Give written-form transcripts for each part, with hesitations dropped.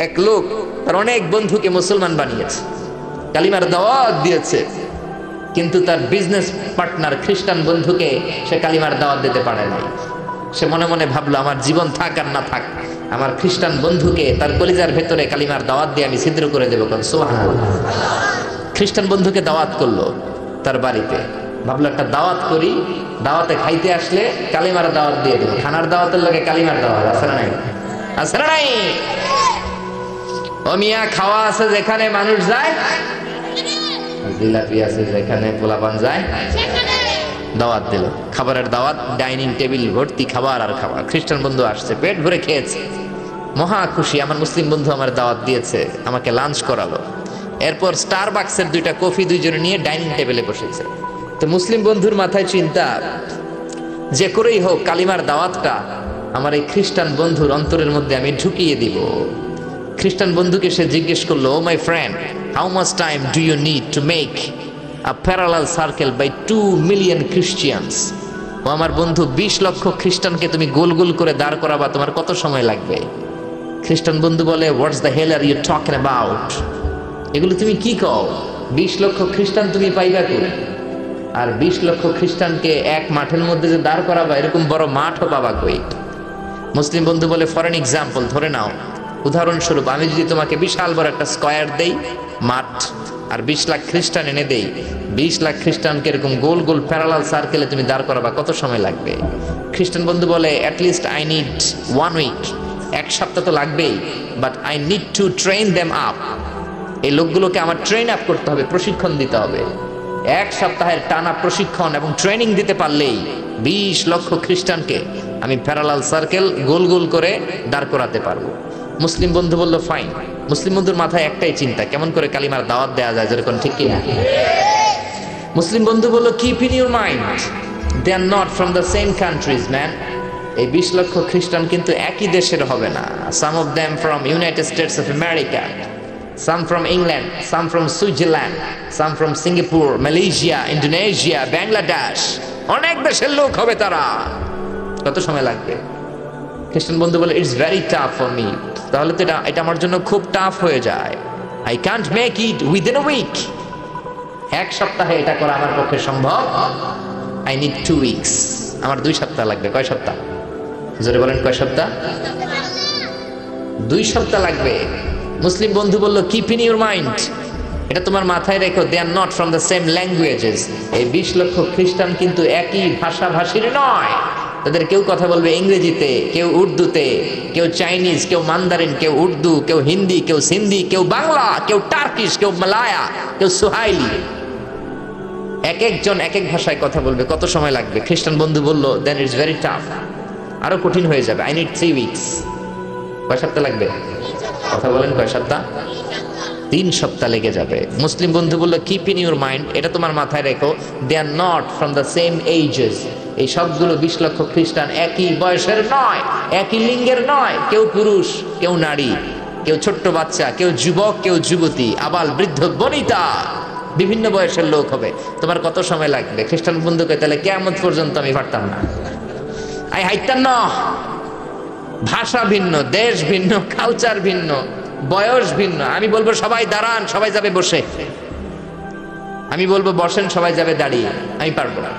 এক লোক তার অনেক বন্ধুকে মুসলমান বানিয়েছে, কালিমার দাওয়াত দিয়েছে, কিন্তু তার বিজনেস পার্টনার খ্রিস্টান বন্ধুকে সে কালিমার দাওয়াত দিতে পারে নাই। সে মনে মনে ভাবলো, আমার জীবন থাক আর না থাক, আমার খ্রিস্টান বন্ধুকে তার কলিজার ভেতরে কালিমার দাওয়াত দিয়ে আমি ছিদ্র করে দেবো। কারণ সুবহানাল্লাহ, খ্রিস্টান বন্ধুকে দাওয়াত করলো তার বাড়িতে, ভাবলো একটা দাওয়াত করি, দাওয়াতে খাইতে আসলে কালিমার দাওয়াত দিয়ে দেবো। খানার দাওয়াতের লগে কালিমার দাওয়াত আছে না নাই? আছে না নাই? ও মিয়া, খাওয়া আছে যেখানে মানুষ যায়, জিলাপি আছে যেখানে পোলাপান যায়, দাওয়াত দিল, খাবারের দাওয়াত, ডাইনিং টেবিল ভর্তি খাবার আর খাবার। খ্রিস্টান বন্ধু আসছে, পেট ভরে খেয়েছে, মহা খুশি, আমার মুসলিম বন্ধু আমার দাওয়াত দিয়েছে, আমাকে লাঞ্চ করালো। এরপর স্টারবাক্সের 2টা কফি দুইজনে নিয়ে ডাইনিং টেবিলে বসেছে। তো মুসলিম বন্ধুর মাথায় চিন্তা, যে করেই হোক কালিমার দাওয়াতটা আমার এই খ্রিস্টান বন্ধুর অন্তরের মধ্যে আমি ঢুকিয়ে দিব। খ্রিস্টান বন্ধুকে সে জিজ্ঞেস করলো, oh my friend, how much time do you need to make a parallel circle by 2 million Christians? ও আমার বন্ধু, 20 লক্ষ খ্রিস্টানকে তুমি গোল গোল করে দাঁড় করাবা, তোমার কত সময় লাগবে? খ্রিস্টান বন্ধু বলে, what's the hell are you talking about? এগুলো তুমি কি কও? 20 লক্ষ খ্রিস্টান তুমি পাইবা কই? আর 20 লক্ষ খ্রিস্টানকে এক মাঠের মধ্যে যে দাঁড় করাবা, এরকম বড় মাঠও পাবা কই? মুসলিম বন্ধু বলে, ফর এন এক্সাম্পল, ধরে নাও, উদাহরণস্বরূপ আমি যদি তোমাকে বিশাল বড় একটা স্কয়ার দেই, মাঠ, আর 20 লাখ খ্রিস্টান এনে দেই, 20 লাখ খ্রিস্টানকে এরকম গোল গোল প্যারালাল সার্কেলে তুমি দাঁড় করাবা, কত সময় লাগবে? খ্রিস্টান বন্ধু বলে, অ্যাটলিস্ট আই নিড 1 উইক, 1 সপ্তাহ তো লাগবেই, but I need to train them up. এই লোকগুলোকে আমার ট্রেন আপ করতে হবে, প্রশিক্ষণ দিতে হবে। 1 সপ্তাহের টানা প্রশিক্ষণ এবং ট্রেনিং দিতে পারলেই 20 লক্ষ খ্রিস্টানকে আমি প্যারালাল সার্কেল গোল গোল করে দাঁড় করাতে পারবো। মুসলিম বন্ধু বলল, ফাইন। মুসলিম বন্ধুর মাথায় একটাই চিন্তা, কেমন করে কালিমার দাওয়াত দেওয়া যায়, যেরকম, ঠিক কিনা? মুসলিম বন্ধু বলল, keep in your mind, they are not from the same countries man. এই 20 লক্ষ খ্রিস্টান কিন্তু একই দেশের হবে না। Some of them from United States of America, some from England, some from Switzerland, some from Singapore, Malaysia, Indonesia, Bangladesh, অনেক দেশের লোক হবে তারা। কত সময় লাগবে? খ্রিস্টান বন্ধু বলে, it's very tough for me. তাহলে তো এটা আমার জন্য খুব টাফ হয়ে যায়। I can't make it within a week. 1 সপ্তাহে এটা করা আমার পক্ষে সম্ভব। I need 2 weeks. আমার 2 সপ্তাহ লাগবে। কয় সপ্তাহ? জোরে বলেন, কয় সপ্তাহ? 2 সপ্তাহ লাগবে। মুসলিম বন্ধু বলল, কিপ ইন ইউর মাইন্ড, এটা তোমার মাথায় রেখো, they are not from the same languages. এই 20 লক্ষ খ্রিস্টান কিন্তু একই ভাষাভাষীর নয়। তাদের কেউ কথা বলবে ইংরেজিতে, কেউ উর্দুতে, কেউ চাইনিজ, কেউ মান্দারিন, কেউ উর্দু, কেউ হিন্দি, কেউ সিন্ধি, কেউ বাংলা, কেউ টার্কিশ, কেউ মালায়া, কেউ সুহাইলি। এক একজন এক এক ভাষায় কথা বলবে, কত সময় লাগবে? খ্রিস্টান বন্ধু বলল, দেন ইটস ভেরি টাফ, আরো কঠিন হয়ে যাবে। I need 3 weeks. কয় সপ্তাহ লাগবে? কথা বলেন, কয় সপ্তাহ? 3 সপ্তাহ লেগে যাবে। মুসলিম বন্ধু বলল, কিপ ইন ইউর মাইন্ড, এটা তোমার মাথায় রেখো, they are not from the same ages. এই সবগুলো 20 লক্ষ খ্রিস্টান একই বয়সের নয়, একই লিঙ্গের নয়। কেউ পুরুষ, কেউ নারী, কেউ ছোট্ট বাচ্চা, কেউ যুবক, কেউ যুবতী, আবাল বৃদ্ধ বনিতা, বিভিন্ন বয়সের লোক হবে। তোমার কত সময় লাগবে? খ্রিস্টান বন্ধুকে, তাহলে কিয়ামত পর্যন্ত আমি পারতাম না, আই হাইতাম না। ভাষা ভিন্ন, দেশ ভিন্ন, কালচার ভিন্ন, বয়স ভিন্ন। আমি বলবো সবাই দাঁড়ান, সবাই যাবে বসে। আমি বলবো বসেন, সবাই যাবে দাঁড়িয়ে। আমি পারবো না।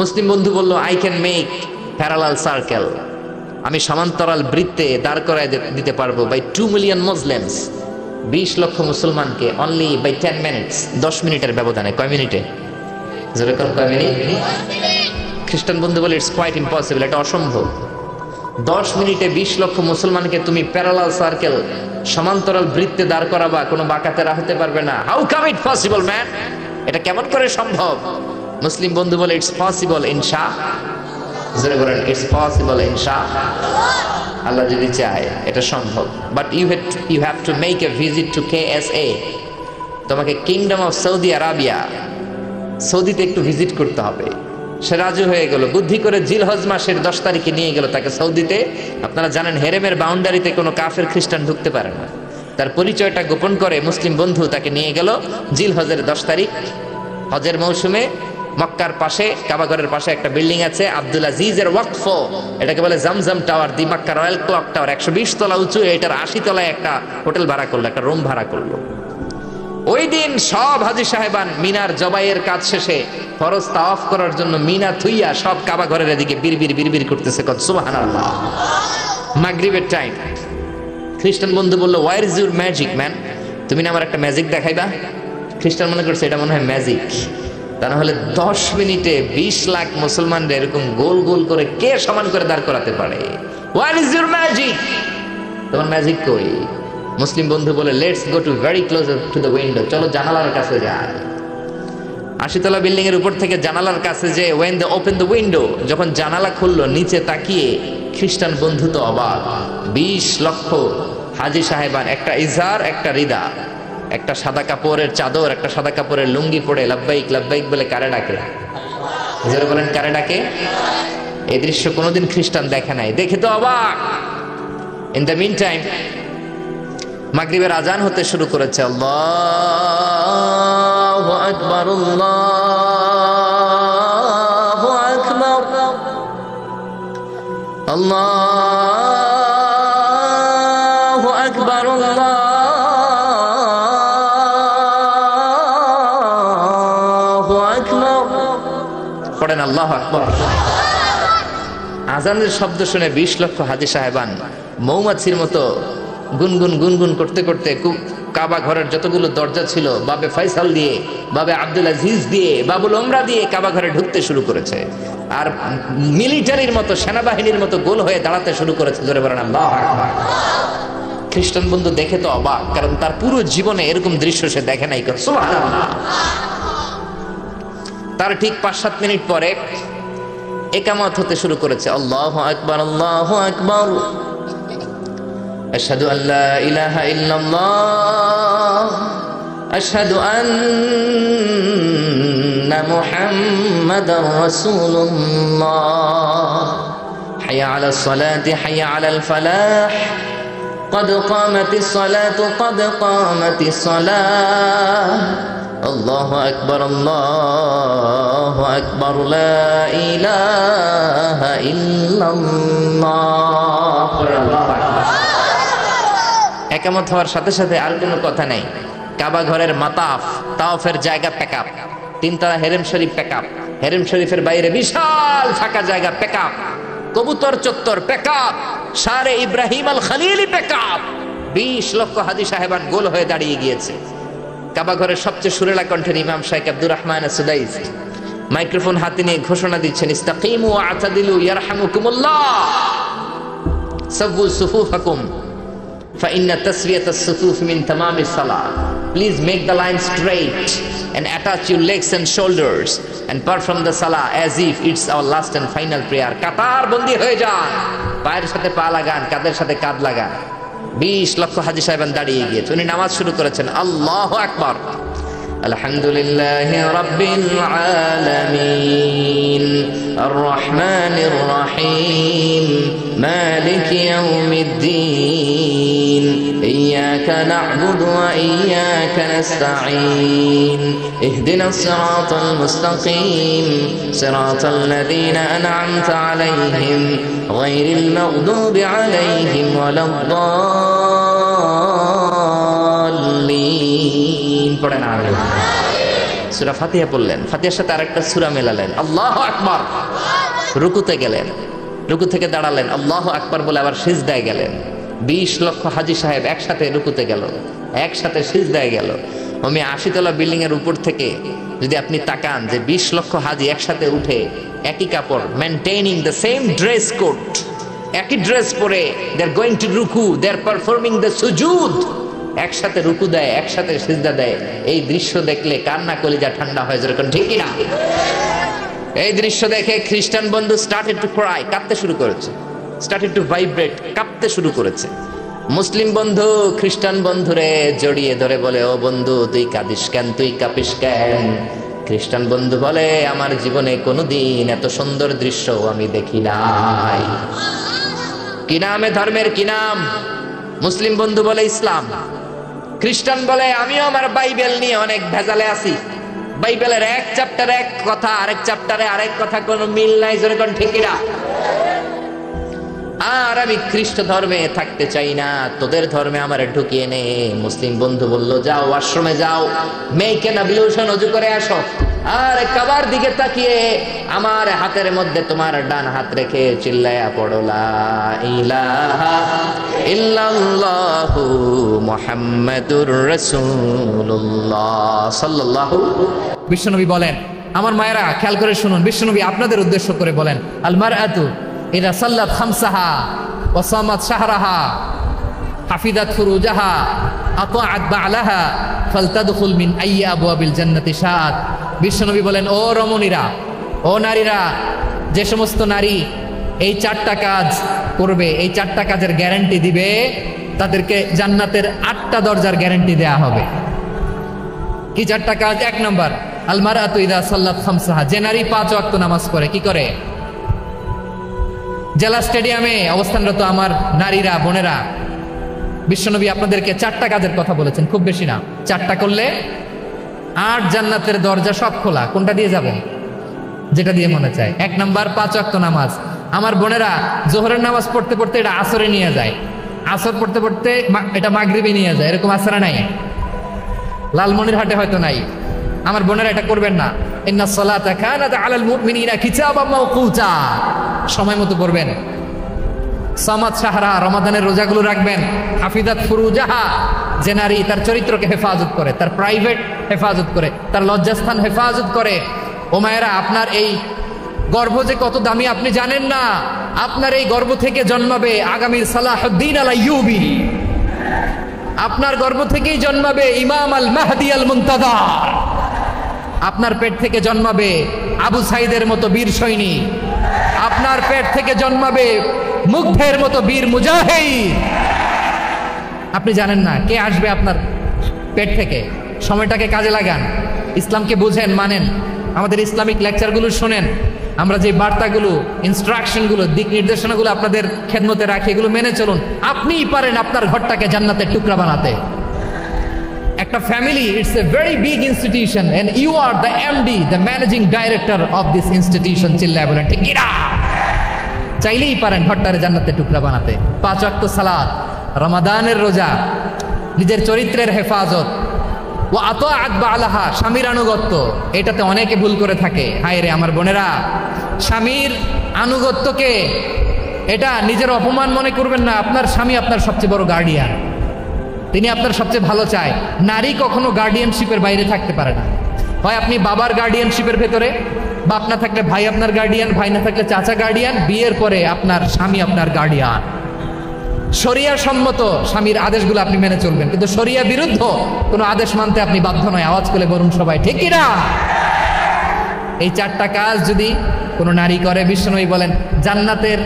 মুসলিম বন্ধু বলল, I can make parallel circle, আমি সমান্তরাল বৃত্তে দাঁড় করায় দিতে পারবো বাই 2 মিলিয়ন মুসলিমস, 20 লক্ষ মুসলমানকে, অনলি বাই 10 মিনিটস, 10 মিনিটের ব্যবধানে। কয় মিনিটে? যেরকম কয় মিনিট? খ্রিস্টান বন্ধু বলে, ইটস কোয়াইট ইম্পসিবল, এটা অসম্ভব। 10 মিনিটে 20 লক্ষ মুসলমানকে তুমি প্যারালাল সার্কেল, সমান্তরাল বৃত্তে দাঁড় করাবা, কোনো বাঁকাতেরা হতে পারবে না। How come it possible man? এটা কেমন করে সম্ভব? মুসলিম বন্ধু বলে, ইটস পসিবল ইনশাআল্লাহ। জোরে বলেন, ইটস পসিবল ইনশাআল্লাহ। আল্লাহ যদি চায় এটা সম্ভব। But you have to make a visit to KSA। তোমাকে কিংডম অফ সৌদি আরাবিয়া, সৌদিতে একটু ভিজিট করতে হবে। সে রাজু হয়ে গেল, বুদ্ধি করে জিলহজ মাসের 10 তারিখে নিয়ে গেল তাকে সৌদিতে। আপনারা জানেন, হেরেমের বাউন্ডারিতে কোনো কাফের খ্রিস্টান ঢুকতে পারে না। তার পরিচয়টা গোপন করে মুসলিম বন্ধু তাকে নিয়ে গেল জিলহজের 10 তারিখ, হজের মৌসুমে মক্কার পাশে কাবাঘরের পাশে একটা বিল্ডিং আছে আব্দুল আজিজের ওয়াকফ, এটাকে বলে জামজাম টাওয়ার, দি মক্কা রয়্যাল ক্লক টাওয়ার, 120 তলা উঁচু, এটার 80 তলায় একটা হোটেল ভাড়া করলো, একটা রুম ভাড়া করলো। ওই দিন সব হাজী সাহেবান মিনার জবাইয়ের কাজ শেষে ফরজ তাওয়াফ করার জন্য মিনা থুইয়া সব কাবাঘরের এদিকে বিড়বিড় করতেছে, কত সুবহানাল্লাহ। মাগরিবের টাইম। খ্রিস্টান বন্ধু বললো, where is your magic man? তুমি না আমার একটা ম্যাজিক দেখাইবা? খ্রিস্টান মনে করছে এটা মনে হয় ম্যাজিক। তা না হলে 10 মিনিটে 20 লাখ মুসলমানদের এরকম গোল গোল করে কে সমান করে দাঁড় করাতে পারে? What is your magic? তোমার ম্যাজিক কই? মুসলিম বন্ধু বলে, let's go to very close to the window, চলো জানালার কাছে যাই। 80 তলা বিল্ডিং এর উপর থেকে জানালার কাছে যে when they open the window, যখন জানালা খুললো নিচে তাকিয়ে খ্রিস্টান বন্ধু তো অবাক। 20 লক্ষ হাজী সাহেবান, একটা ইজার, একটা রিদা, একটা সাদা কাপড়ের চাদর, একটা সাদা কাপড়ের লুঙ্গি পরে লাব্বাইক লাব্বাইক বলে কারে ডাকে? জোরে বলেন, কারে ডাকে? এই দৃশ্য কোনোদিন খ্রিস্টান দেখে নাই, দেখে তো অবাক। ইন দ্য মিন টাইম মাগরিবের আজান হতে শুরু করেছে। আল্লাহু আকবার, আল্লাহু আকবার, আল্লাহু আকবার, আল্লাহু আকবার। পড়েন আল্লাহু আকবার। আজানের শব্দ শুনে 20 লক্ষ হাজী সাহেবান মৌমাছির মতো গুনগুন গুনগুন করতে করতে কাবা ঘরের যতগুলো দরজা ছিল বাবে ফয়সাল দিয়ে, বাবে আব্দুল আজিজ দিয়ে, বাবুল ওমরা দিয়ে কাবা ঘরে ঢুকতে শুরু করেছে। আর মিলিটারির মতো, সেনাবাহিনীর মতো গোল হয়ে দাঁড়াতে শুরু করেছে। জোরে বলেন আল্লাহু আকবার। খ্রিস্টান বন্ধু দেখে তো অবাক, কারণ তার পুরো জীবনে এরকম দৃশ্য সে দেখে নাই। সুবহানাল্লাহ। তার ঠিক 5-7 মিনিট পরে ইকামত হতে শুরু করেছে। আল্লাহু আকবার, আল্লাহু আকবার, আশহাদু আল্লা ইলাহা ইল্লাল্লাহ, আশহাদু আন্না মুহাম্মাদার রাসূলুল্লাহ, হাইয়া আলাস সালাতি হাইয়া আলাল ফালাহ, قد قامت الصلاة قد قامت الصلاة, الله أكبر الله أكبر لا إله إلا الله. একামত হওয়ার সাথে সাথে আর কোনো কথা নেই। কাবা ঘরের মাতাফ তাওয়াফের জায়গা প্যাকআপ, 3 তলা হেরেম শরীফ প্যাকআপ, হেরেম শরীফের বাইরে বিশাল ফাঁকা জায়গা প্যাকআপ, কবুতর চত্বর প্যাকআপ, শারে ইব্রাহিম আল খলিলি প্যাকআপ। 20 লক্ষ হাজী সাহেবান গোল হয়ে দাঁড়িয়ে গিয়েছে। কাবা ঘরের সবচেয়ে সুরেলা কণ্ঠের ইমাম শাইখ আব্দুর রহমান as-সুদাইস মাইক্রোফোন হাতে নিয়ে ঘোষণা দিচ্ছেন, ইস্তাকিমু ওয়া আতাদিলু ইয়ারহামুকুমুল্লাহ, সাব্বু সুফুফাকুম فإن تسوية الصفوف من تمام الصلاة. Please make the line straight and attach your legs and shoulders and perform the salah as if it's our last and final prayer. কাতার বন্দী হয়ে যান, পায়ের সাথে পা লাগান, কাঁধের সাথে কাঁধ লাগান। 20 লক্ষ হাজী সাহেবান দাঁড়িয়ে গিয়েছে। উনি নামাজ শুরু করেছেন। আল্লাহু আকবার। আলহামদুলিল্লাহি রাব্বিল আলামিন আর রহমানির রহিম মালিকি ইয়াউমিদ্দিন ইয়্যাকা না'বুদু ওয়া ইয়্যাকা নাস্তাঈন ইহদিনাস সিরাতাল মুস্তাকিম সিরাতাল লাযীনা আন'আমতা আলাইহিম গায়রিল মাগদুবি আলাইহিম ওয়ালাদ-দাল্লিন। পড়েন আমিন। সূরা ফাতিহা পড়লেন, ফাতিহার সাথে আরেকটা সূরা মেলালেন। আল্লাহু আকবার। রুকুতে গেলেন, রুকু থেকে দাঁড়ালেন, আল্লাহু আকবার বলে আবার সিজদায় গেলেন। 20 লক্ষ হাজী সাহেব একসাথে রুকুতে গেল, একসাথে সিজদায় গেল। আমি 80 তলা বিল্ডিং এর উপর থেকে যদি আপনি তাকান যে 20 লক্ষ হাজী একসাথে উঠে একই কাপড়, maintaining the same dress code, একই ড্রেস পরে দে আর গোইং টু রুকু, দে আর পারফর্মিং দ্য সুজুদ, একসাথে রুকু দেয়, একসাথে সিজদা দেয়। এই দৃশ্য দেখলে কান্না কলিজা ঠান্ডা হয়ে যায়, ঠিক না? এই দৃশ্য দেখে খ্রিস্টান বন্ধু স্টার্টেড টু ক্রাই, কাঁদতে শুরু করেছে, স্টার্টেড টু ভাইব্রেট, কাঁপতে শুরু করেছে। মুসলিম বন্ধু খ্রিস্টান বন্ধুরে জড়িয়ে ধরে বলে, ও বন্ধু তুই কাঁদিস কেন, তুই কাঁপিস কেন? খ্রিস্টান বন্ধু বলে, আমার জীবনে কোনোদিন এত সুন্দর দৃশ্য আমি দেখি নাই। কি নামে ধর্মের কি নাম? মুসলিম বন্ধু বলে ইসলাম। খ্রিস্টান বলে, আমিও আমার বাইবেল নিয়ে অনেক ভেজালে আছি, বাইবেলের এক চ্যাপ্টারে এক কথা, আরেক চ্যাপ্টারে আরেক কথা, কোনো মিল নাই। জোরে কোন ঠিক কিনা? আর আমি খ্রিস্ট ধর্মে থাকতে চাই না, তোদের ধর্মে আমার ঢুকিয়ে নে। মুসলিম বন্ধু বলল, যাও আশ্রমে যাও, মেক এন অ্যাবলিউশন, ওযু করে আসো। আর কাবার দিকে তাকিয়ে আমার হাতের মধ্যে তোমার ডান হাত রেখে চিল্লায়া পড়ো লা ইলাহা ইল্লাল্লাহু মুহাম্মাদুর রাসূলুল্লাহ সাল্লাল্লাহু। বিশ্বনবী বলেন, আমার মায়েরা খেয়াল করে শুনুন, বিশ্বনবী আপনাদের উদ্দেশ্য করে বলেন, আল মারআতু ইযা সাল্লাত খামসাহা ওয়া সামাত শাহরাহা হাফিজাত ফুরুজাহা আতাআত বা'লাহা ফালতাদখুল মিন আইয়ি আবওয়াবিল জান্নাতি শাআত। বিশ্বনবী বলেন, ও রমণীরা, ও নারীরা, যে সমস্ত নারী এই 4টা কাজ করবে, এই 4টা কাজের গ্যারান্টি দিবে, তাদেরকে জান্নাতের 8টা দরজার গ্যারান্টি দেয়া হবে। কি 4টা কাজ? 1 নম্বর, আল মারআতু ইযা সাল্লাত খামসাহা, যে নারী 5 ওয়াক্ত নামাজ পড়ে। কি করে? জেলা স্টেডিয়ামে অবস্থানরত আমার নারীরা, বোনেরা, বিশ্বনবী আপনাদেরকে 4টা কাজের কথা বলেছেন, খুব বেশি না। 4টা করলে 8 জান্নাতের দরজা সব খোলা। কোনটা দিয়ে যাবেন? যেটা দিয়ে মনে চায়। 1 নাম্বার 5 ওয়াক্ত নামাজ। আমার বোনেরা জোহরের নামাজ পড়তে পড়তে এটা আসরে নিয়ে যায়, আসর পড়তে পড়তে এটা মাগরিবে নিয়ে যায়। এরকম আসরা নাই? লালমনিরহাটে হয়তো নাই। আমার বোনেরা এটা করবেন না। ইন্নাস সালাতা কানাত আলাল মুমিনিনা কিতাবাম মাওকুতা, সময় মতো পড়বেন। সামাত শাহরা, রমাদানের রোজাগুলো রাখবেন। হাফিজাত ফুরুজাহা, যে নারী তার চরিত্রকে হেফাজত করে, তার প্রাইভেট হেফাজত করে, তার লজ্জাস্থান হেফাজত করে। ও মায়েরা, আপনার এই গর্ভ যে কত দামি আপনি জানেন না। আপনার এই গর্ভ থেকে জন্মাবে আগামীর সালাহুদ্দিন আল আইয়ুবী। আপনার গর্ভ থেকেই জন্মাবে ইমাম আল মাহদি আল মুনতাযার। আপনার পেট থেকে জন্মাবে আবু সাইদের মতো বীর সৈনিক। আপনার পেট থেকে জন্মাবে মুগ্ধের মতো বীর মুজাহিদ। আপনি জানেন না কে আসবে আপনার পেট থেকে। সময়টাকে কাজে লাগান, ইসলামকে বুঝেন, মানেন, আমাদের ইসলামিক লেকচারগুলো শোনেন। আমরা যে বার্তাগুলো, ইনস্ট্রাকশনগুলো, দিক নির্দেশনাগুলো আপনাদের খেদমতে রাখি, এগুলো মেনে চলুন। আপনিই পারেন আপনার ঘরটাকে জান্নাতের টুকরা বানাতে। একটা family, it's a very big institution and you are the MD, the managing director of this institution. চিল্লায় বলেন ঠিক কিনা? চাইলেই পারেন ঘরটারে জান্নাতের টুকরা বানাতে। 5 ওয়াক্ত সালাত, রমাদানের রোজা, নিজের চরিত্রের হেফাজত, ও আতাআত বা'লাহা, স্বামীর আনুগত্য। এটাতে অনেকে ভুল করে থাকে। হায় রে আমার বোনেরা, স্বামীর আনুগত্যকে এটা নিজের অপমান মনে করবেন না। আপনার স্বামী আপনার সবচেয়ে বড় গার্ডিয়ান, তিনি আপনার সবচেয়ে ভালো চায়। নারী কখনো গার্ডিয়ানশিপের বাইরে থাকতে পারে না। হয় আপনি বাবার গার্ডিয়ানশিপের ভেতরে, বাপ না থাকলে ভাই আপনার গার্ডিয়ান, ভাই না থাকলে চাচা গার্ডিয়ান, বিয়ের পরে আপনার স্বামী আপনার গার্ডিয়ান। শরিয়া সম্মত স্বামীর আদেশগুলো আপনি মেনে চলবেন, কিন্তু শরিয়া বিরুদ্ধ কোনো আদেশ মানতে আপনি বাধ্য নয়। আওয়াজ করে বলুন সবাই ঠিক কিনা? এই 4টা কাজ যদি কোনো নারী করে, বিশ্বনবী বলেন জান্নাতের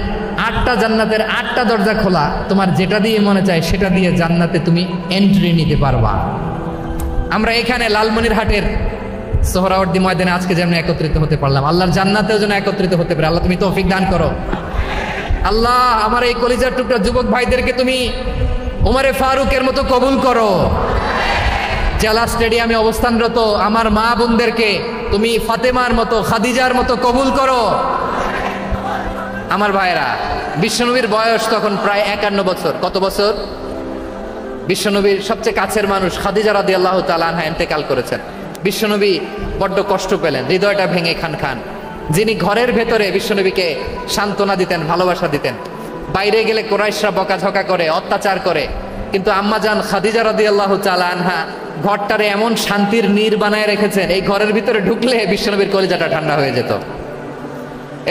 8টা দরজা খোলা। তোমার যেটা দিয়ে মনে চায় সেটা দিয়ে জান্নাতে তুমি এন্ট্রি নিতে পারবা। আমরা এখানে লালমনিরহাটের সোহরাওয়ার্দী ময়দানে আজকে যেমন একত্রিত হতে পারলাম, আল্লাহর জান্নাতেও যেন একত্রিত হতে পারে। আল্লাহ তুমি তৌফিক দান করো। আল্লাহ আমার এই কলিজার টুকরা যুবক ভাইদেরকে তুমি ওমরে ফারুকের মতো কবুল করো। জেলা স্টেডিয়ামে অবস্থানরত আমার মা বোনদেরকে তুমি ফাতেমার মতো, খাদিজার মতো কবুল করো। আমার ভাইরা, বিশ্বনবীর বয়স তখন প্রায় 51 বছর। কত বছর? বিশ্বনবীর সবচেয়ে কাছের মানুষ খাদিজা রাদিয়াল্লাহু তাআলা আনহা ইন্তেকাল করেছেন। বিশ্বনবী বড্ড কষ্ট পেলেন, হৃদয়টা ভেঙে খান খান। যিনি ঘরের ভেতরে বিশ্বনবীকে সান্ত্বনা দিতেন, ভালোবাসা দিতেন, বাইরে গেলে কুরাইশরা বকাঝকা করে, অত্যাচার করে, কিন্তু আম্মাজান খাদিজা রাদিয়াল্লাহু তাআলা আনহা ঘরটারে এমন শান্তির নীড় বানায় রেখেছেন, এই ঘরের ভিতরে ঢুকলে বিশ্বনবীর কলিজাটা ঠান্ডা হয়ে যেত।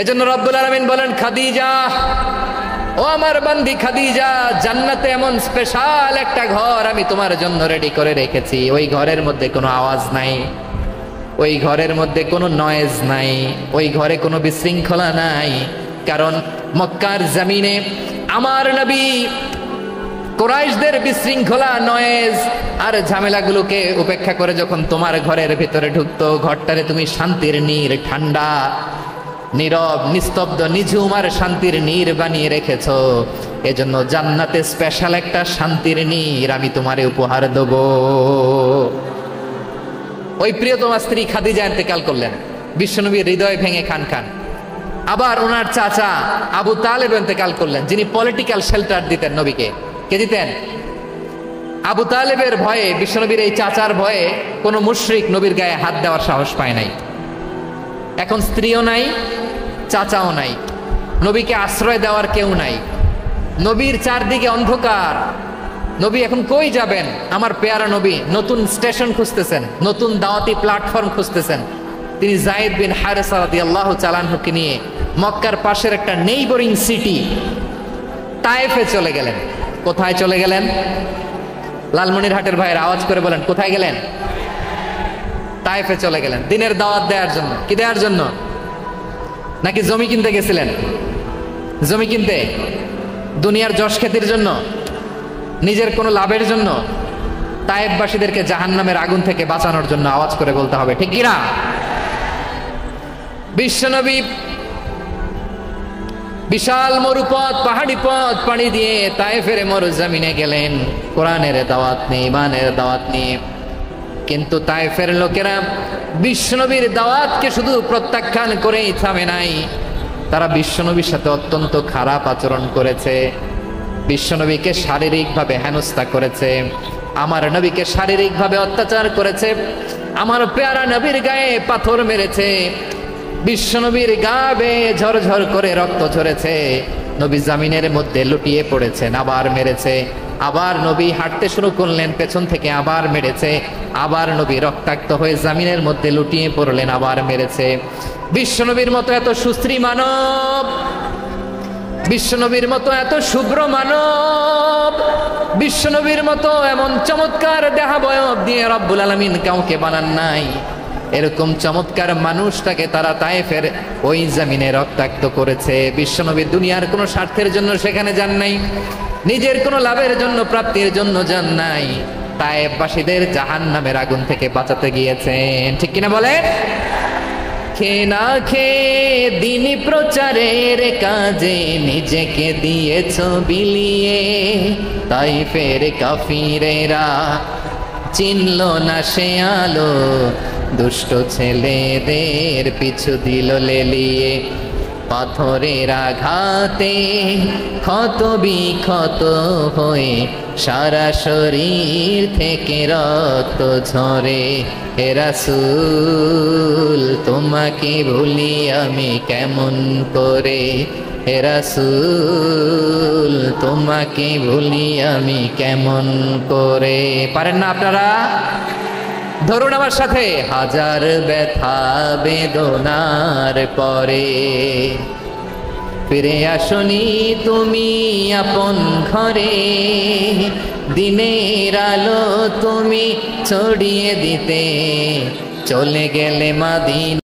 এজন্য রব্বুল আলামিন বলেন, খাদিজা, ও আমার বান্দি খাদিজা, জান্নাতে এমন স্পেশাল একটা ঘর আমি তোমার জন্য রেডি করে রেখেছি। ওই ঘরের মধ্যে কোনো আওয়াজ নাই, ওই ঘরের মধ্যে কোনো নয়েজ নাই, ওই ঘরে কোনো বিশৃঙ্খলা নাই। কারণ মক্কার জমিনে আমার নবী কুরাইশদের বিশৃঙ্খলা, নয়েজ আর ঝামেলাগুলোকে উপেক্ষা করে যখন তোমার ঘরের ভিতরে ঢুকতো, ঘরটারে তুমি শান্তির নীড়, ঠান্ডা, নীরব, নিস্তব্ধ, নিঝুম আর শান্তির নীড় বানিয়ে রেখেছো। এজন্য জান্নাতে স্পেশাল একটা শান্তির নীড় আমি তোমারে উপহার দেব। ওই প্রিয়তমা স্ত্রী খাদিজা ইন্তেকাল করলেন, বিশ্বনবীর হৃদয় ভেঙে খান খান। আবার ওনার চাচা আবু তালেব ইন্তেকাল করলেন, যিনি পলিটিক্যাল শেল্টার দিতেন নবীকে। কে দিতেন? আবু তালেবের ভয়ে, বিশ্বনবীর এই চাচার ভয়ে কোনো মুশরিক নবীর গায়ে হাত দেওয়ার সাহস পায় নাই। এখন স্ত্রীও নাই, চাচাও নাই, নবীকে আশ্রয় দেওয়ার কেউ নাই, নবীর চারদিকে অন্ধকার। নবী এখন কই যাবেন? আমার পেয়ারা নবী নতুন স্টেশন খুঁজতেছেন, নতুন দাওয়াতি প্ল্যাটফর্ম খুঁজতেছেন। তিনি যায়েদ বিন হারেসা রাদিয়াল্লাহু তাআলা আনহুকে নিয়ে মক্কার পাশের একটা নেইবরিং সিটি তায়েফে চলে গেলেন। কোথায় চলে গেলেন? লালমনিরহাটের ভাইয়ের আওয়াজ করে বলেন, কোথায় গেলেন? তায়েফে চলে গেলেন দিনের দাওয়াত দেওয়ার জন্য। কি দেওয়ার জন্য? নাকি জমি কিনতে গেছিলেন? জমি কিনতে, দুনিয়ার যশ খ্যাতির জন্য, নিজের কোনো লাভের জন্য? তায়েফবাসীদেরকে জাহান্নামের আগুন থেকে বাঁচানোর জন্য। আওয়াজ করে বলতে হবে, ঠিক কিনা? বিশ্বনবী বিশাল মরুপথ, পাহাড়ি পথ পাড়ি দিয়ে তায়েফের মরুজমিনে গেলেন কোরআনের দাওয়াত নিয়ে, ইমানের দাওয়াত নিয়ে। কিন্তু তায়েফের লোকেরা বিশ্বনবীর দাওয়াতকে শুধু প্রত্যাখ্যান করেই থামে নাই, তারা বিশ্বনবীর সাথে অত্যন্ত খারাপ আচরণ করেছে। বিশ্বনবীকে শারীরিকভাবে হেনস্থা করেছে, আমার নবীকে শারীরিকভাবে অত্যাচার করেছে, আমার পেয়ারা নবীর গায়ে পাথর মেরেছে, বিশ্বনবীর গা বেয়ে ঝরঝর করে রক্ত ঝরেছে, নবী জামিনের মধ্যে লুটিয়ে পড়েছেন, আবার মেরেছে। আবার নবী হাঁটতে শুরু করলেন, পেছন থেকে আবার মেরেছে। আবার নবী রক্তাক্ত হয়ে জামিনের মধ্যে লুটিয়ে পড়লেন, আবার মেরেছে। বিশ্বনবীর মতো এত সুস্ত্রী মানব, বিশ্বনবীর মতো এত শুভ্র মানব, বিশ্বনবীর মতো এমন চমৎকার দেহাবয়ব দিয়ে রব্বুল আলামিন কাউকে বানান নাই। এরকম চমৎকার মানুষটাকে তারা তায়েফের ওই জমিনে রক্তাক্ত করেছে। বিশ্বনবী দুনিয়ার কোনো স্বার্থের জন্য সেখানে যান নাই, নিজের কোনো লাভের জন্য, প্রাপ্তির জন্য যান নাই, তায়েফবাসীদের জাহান্নামের আগুন থেকে বাঁচাতে গিয়েছেন। ঠিক কিনা বলেন? খেয়ে না খেয়ে দিন প্রচারের কাজে নিজেকে দিয়েছ বিলিয়ে, তায়েফের কাফিরেরা চিনল না সে আলো, দুষ্ট ছেলেদের পিছু দিল লেলিয়ে। পাথরের আঘাতে ক্ষত বিক্ষত হয়ে সারা শরীর থেকে রক্ত ঝরে। হে রাসূল তোমাকে ভুলি আমি কেমন করে, হে রাসূল তোমাকে ভুলি আমি কেমন করে। পারেন না আপনারা? ধরুন আমার সাথে, হাজার ব্যথা বেদনার পরে ফিরে আসনি তুমি আপন ঘরে, দিনের আলো তুমি ছড়িয়ে দিতে চলে গেলে মাদিনা।